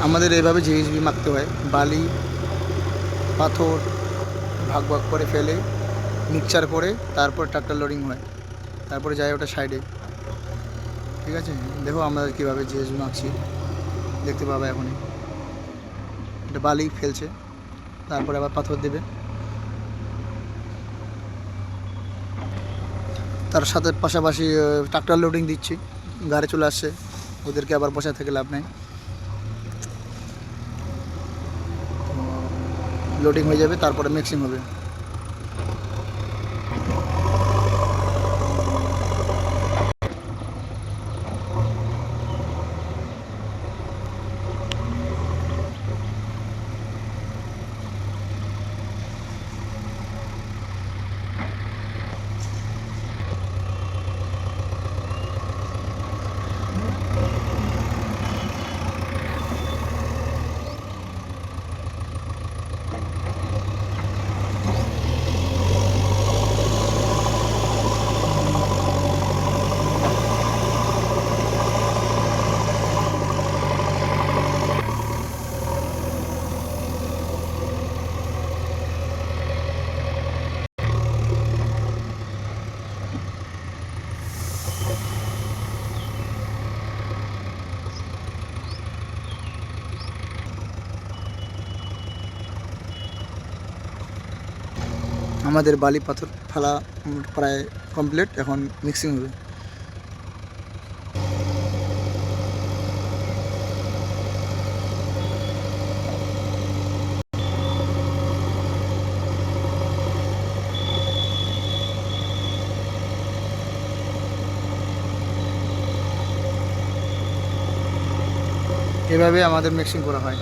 আমাদের এইভাবে জিএসবি মাখতে হয়। বালি পাথর ভাগ ভাগ করে ফেলে মিক্সচার করে তারপর ট্রাক্টর লোডিং হয়, তারপরে যায় ওটা সাইডে। ঠিক আছে, দেখো আমরা কীভাবে জিএসবি মাখছি, দেখতে পাবে এখনই। এটা বালি ফেলছে, তারপরে আবার পাথর দেবে, তার সাথে পাশাপাশি ট্রাক্টর লোডিং দিচ্ছি, গাড়ি চলে আসছে, ওদেরকে আবার বসা থেকে লাভ নেই। লোডিং হয়ে যাবে, তারপরে মিক্সিং হবে। আমাদের বালি পাথর ফেলা প্রায় কমপ্লিট, এখন মিক্সিং হবে। এভাবে আমাদের মিক্সিং করা হয়।